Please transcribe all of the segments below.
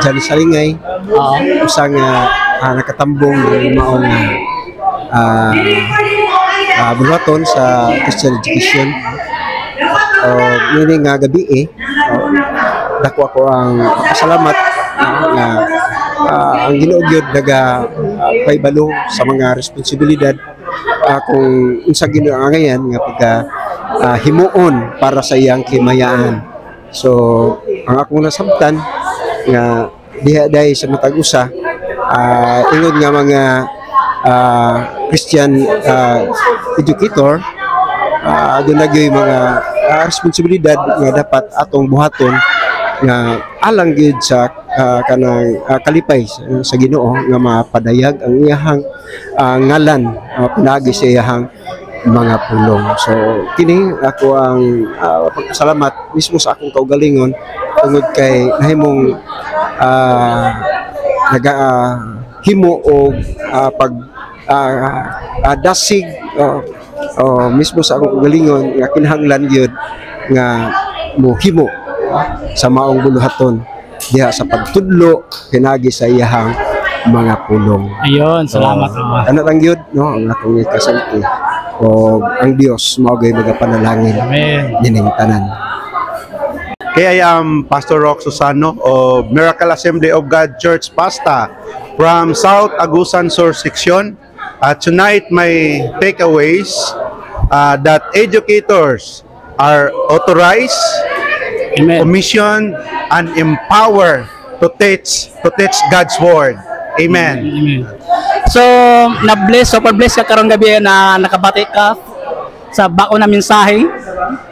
Jani Salingay, usang nakatambong ng maong bulaton sa Christian education. Meaning nga gabi dako ako ang pasalamat nga ang Ginoo gyud paibalo sa mga responsibilidad kung unsa Ginoo ngayon nga pagka himuon para sa iyang kimayaan. So ang akong nasabtan nga diha day sa matag usa ingod nga mga Christian educator doon nagyoy mga responsibilidad nga dapat atong buhaton nga alang gyud sa kanang kalipay sa Ginoo nga mapadayag ang iyahang ngalan pinagi sa iyahang mga pulong. So kini ako ang pagpasalamat mismo sa akong kaugalingon tungod kay nahimong himo og dasig mismo sa akong kaugalingon nga kinahanglan gyud nga mohimo sa maong buluhaton diha sa pagtudlo pinagi sa iyahang mga pulong. Ayun, salamat. Ano lang gyud no ang akong ikasulti o ang Dios mao gay magapanalangin. Amen. Dining tanan. Okay, I am Pastor Rock Susano of Miracle Assembly of God Church Pasta from South Agusan Sur Section. Tonight my takeaways that educators are authorized, Amen. commissioned, and empowered to teach God's word. Amen. Amen. So, na-bless, super bless ka karong gabi na nakabati ka sa baon na mensahe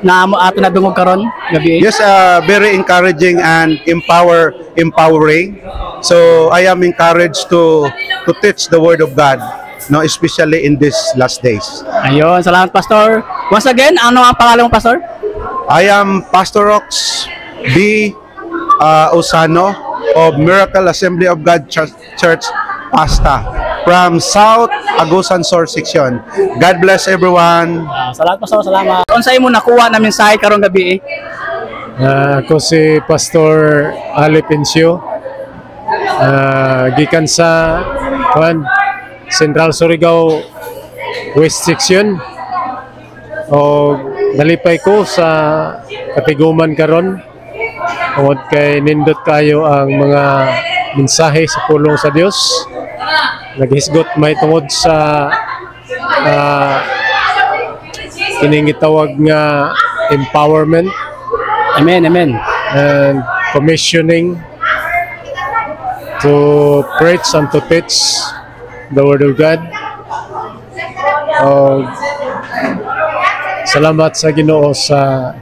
na ato na dungog karon gabi. Yes, very encouraging and empowering. So I am encouraged to teach the word of God, no, especially in these last days. Ayun, salamat Pastor. Once again, ano ang pangalan mo Pastor? I am Pastor Rox B. Osano of Miracle Assembly of God Church Pasta from South Agusan Sur Section. God bless everyone. Salamat Pastor, salamat. Unsay mo nakuha na mensahe karong gabi? Ako si Pastor Ali Pencio. Gikan sa Central Surigao West Section. O nalipay ko sa Katiguman karon. Tungod kay nindot kayo ang mga mensahe sa pulong sa Dios. Naghisgot may tungod sa kining gitawag nga empowerment. Amen, amen. And commissioning to preach and to teach the Word of God. Salamat sa Ginoo sa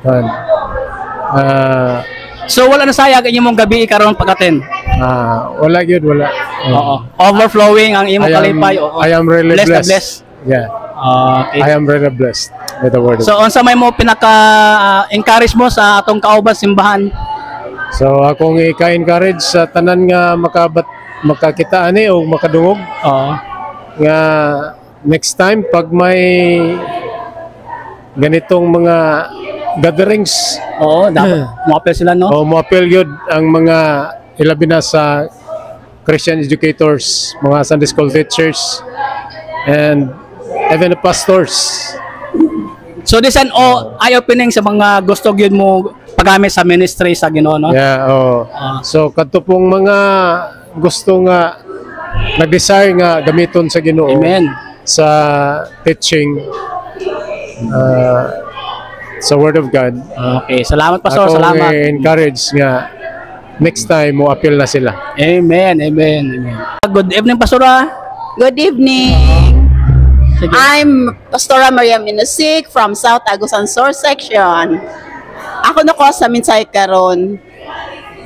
So wala na sayag ang imong gabi karon pag-attend. wala gyud wala. Oo. Overflowing ang imong kalipay. I am really blessed. Blessed. Yeah. Okay. I am really blessed with the Word of God. So unsa may mo pinaka-encourage mo sa atong kauban simbahan? So akong i-encourage sa tanan nga makakita ani o makadungog nga next time pag may ganitong mga gatherings, dapat mo-appeal sila, no? mo-appeal yun ang mga ilabi na sa Christian educators, mga Sunday school teachers, and even the pastors. So this an eye-opening sa mga gusto gyud mo paggamit sa ministry sa Ginoo, no? Yeah, so kadto pong mga gusto nga nag-desire nga gamiton sa Ginoo. Amen. Sa teaching sa Word of God. Okay, salamat Pastor, salamat. Encourage nga next time mo appeal na sila. Amen, amen, amen. Good evening Pastora. Good evening. I'm Pastora Maria Minusik from South Agusan Sur Section. Ako na ko sa minsay karon.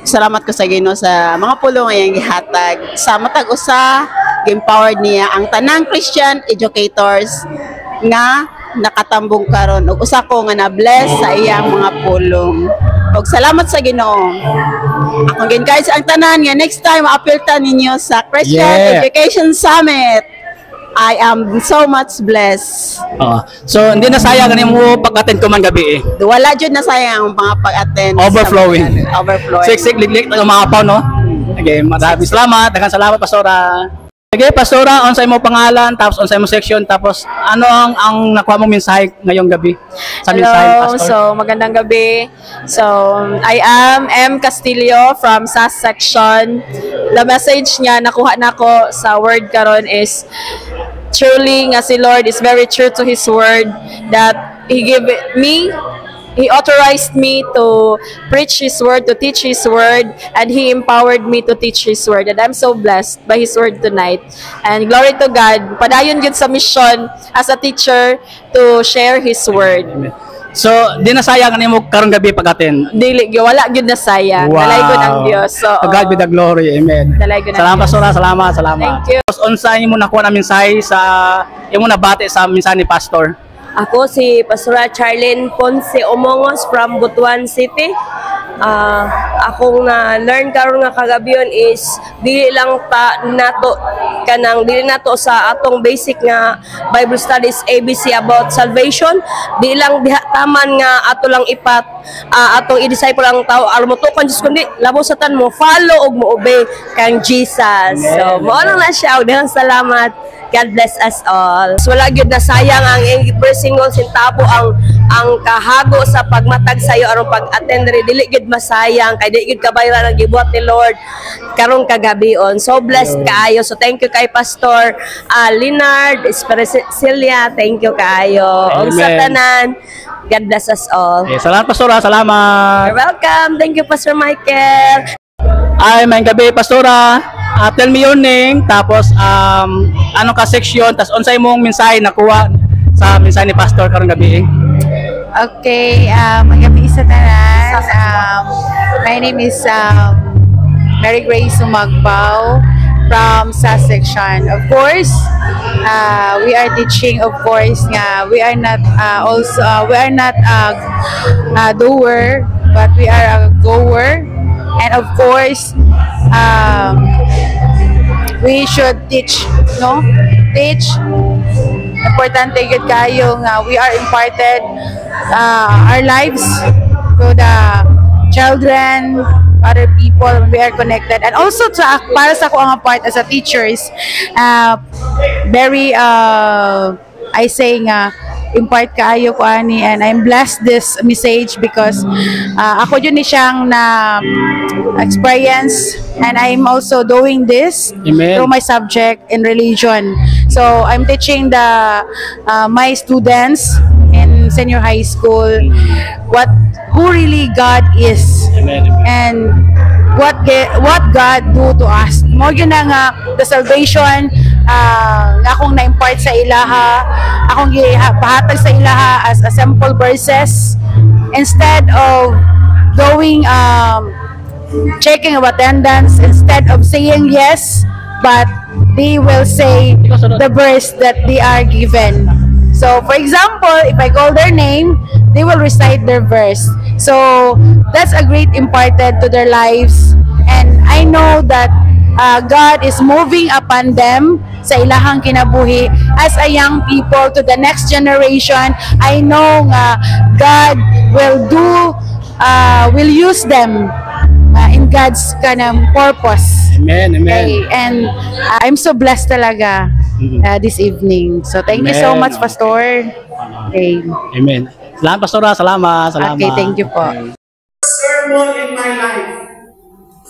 Salamat ko sa Ginoo sa mga pulong nga gihatag. Sa matag usa, empowered niya ang tanang Christian educators nga nakatambong karon ug usa ko nga na-bless sa iyang mga pulong. Ug salamat sa Ginoo. Akong gin-guys ang tanan nga next time apiltan ninyo sa Christian Education Summit. I am so much blessed. So hindi na sayang ganin mo pag-attend ko man gabi Wala jud na sayang ang mga pag-attend. Overflowing. Overflowing. Siksik liglik ng mga paw, no? Okay, maraming salamat. Daghang salamat, Pastora. Sige, Pastora, on sa imo pangalan, tapos on sa imo section, tapos ano ang nakuha mong mensahe ngayong gabi sa mensahe ni Hello, Pastor? so magandang gabi. So, I am M. Castillo from SAS section. The message niya nakuha nako sa word karon is truly nga si Lord is very true to His word that He authorized me to preach His word, to teach His word, and He empowered me to teach His word. And I'm so blessed by His word tonight. And glory to God. Padayon yun sa mission as a teacher to share His word. So, di na sayang nimo karong gabi pag-attend. Dili, wala yun na sayang. Dalay ko ng Diyos. So, To God be the glory. Amen. Dalay ko ng Salamat, Diyos. Pastora. Salamat. Thank you. Tapos, on sa imo nakuha na mensahe sa imo nabati sa mensahe ni Pastor. Ako si Pastora Charlene Ponce Omongos from Butuan City. Akong na-learn karon nga kagabiyon is dili lang ta dili nato sa atong basic nga Bible studies ABC about salvation. Di lang diha taman nga ato lang atong i-disciple ang tao aron motukon Diyos kundi labo sa tan mo follow ug mo obey kang Jesus. So mo na siya. Daghang salamat. God bless us all. So, wala gyud na sayang ang every single centavo ang kahago sa pagmatag sayo aron pag-attend dili gyud masayang kay dili gyud kabayaran ang gibuhat ni Lord karong kagabion. So blessed kaayo. So thank you kay Pastor Leonard Espericilia. Thank you kaayo. Og sa tanan, God bless us all. Okay, salamat, Pastora. Salamat. You're welcome. Thank you, Pastor Michael. Ay, may gabi, Pastora. Tell me your name, tapos anong ka section, tapos on sa imong mensahe nakuha sa mensahe ni Pastor karong gabi. Okay, magabi sa tanan. My name is Mary Grace Sumagbaw from SAS section. Of course, we are teaching, of course, nga we are not a doer, but we are a goer. And of course, we should teach, no? Teach. Importante gud kayo nga we are imparted our lives to the children, other people, we are connected. And also para sa ako ang part as a teacher is very I say nga impart kaayo ko ani, and I'm blessed this message because ako yun ni siyang na experience, and I'm also doing this Amen. through my subject in religion. So I'm teaching my students in senior high school who really God is. Amen. And what God do to us. Mo yun na nga the salvation nga akong na-impart sa ilaha, akong pahatag sa ilaha as a simple verses instead of going checking of attendance, instead of saying yes, but they will say the verse that they are given. So for example, if I call their name, they will recite their verse. So that's a great imparted to their lives, and I know that God is moving upon them sa ilahang kinabuhi as a young people to the next generation. I know nga God will use them in God's kanang purpose. Amen. Okay, and I'm so blessed talaga this evening. So thank you so Amen. much, Pastor. Okay. Amen. Salamat, Pastora. Salamat. Okay, thank you po. Sermon in my life.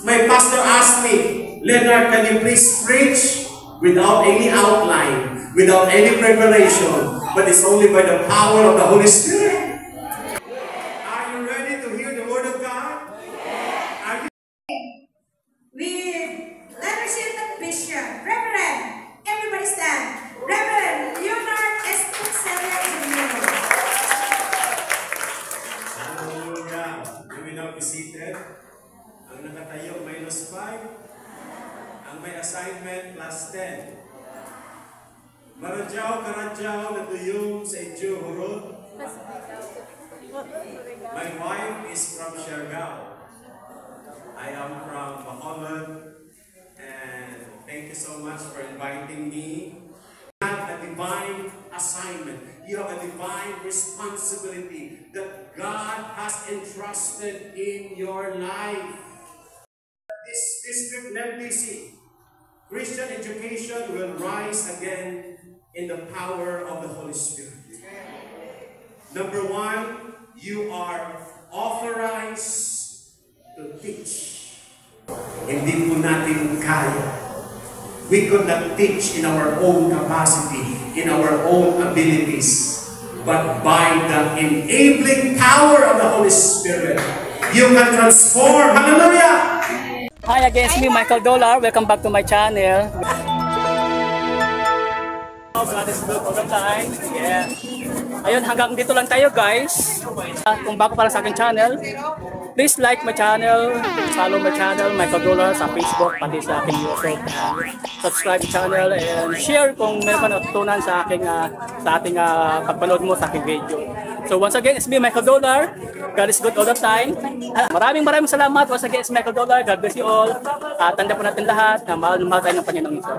My pastor asked me, Leonard, can you please preach without any outline, without any preparation, but it's only by the power of the Holy Spirit? Are you ready to hear the word of God? Are you? Let me see the picture. Reverend, everybody stand. Reverend Leonard Espericilia Jr. Hallelujah. You will now be seated. Ang nakatayo, -5. Ang may assignment, +10. Maradyaw, karadyaw, natuyong sa Idyo Hurod. My wife is from Siargao. I am from Bacolod. And thank you so much for inviting me. You have a divine assignment. You have a divine responsibility that God has entrusted in your life. This Script LDC, Christian education will rise again in the power of the Holy Spirit. Number one, you are authorized to teach. Hindi po natin kaya. We could not teach in our own capacity, in our own abilities, but by the enabling power of the Holy Spirit, you can transform. Hallelujah! Hi again, it's me, Michael Dollar. Welcome back to my channel. God is good all the time. Yeah. Ayun, hanggang dito lang tayo guys. Kung bago pa lang sa aking channel, please like my channel, follow my channel, Michael Dollar, sa Facebook, pati sa aking YouTube. Subscribe channel and share kung meron ka natutunan sa ating pagpanood mo sa aking video. So once again, it's me, Michael Dollar. God is good all the time. Maraming salamat. Once again, it's Michael Dollar. God bless you all. Tanda po natin lahat na mahal tayo ng Panginoong Isus.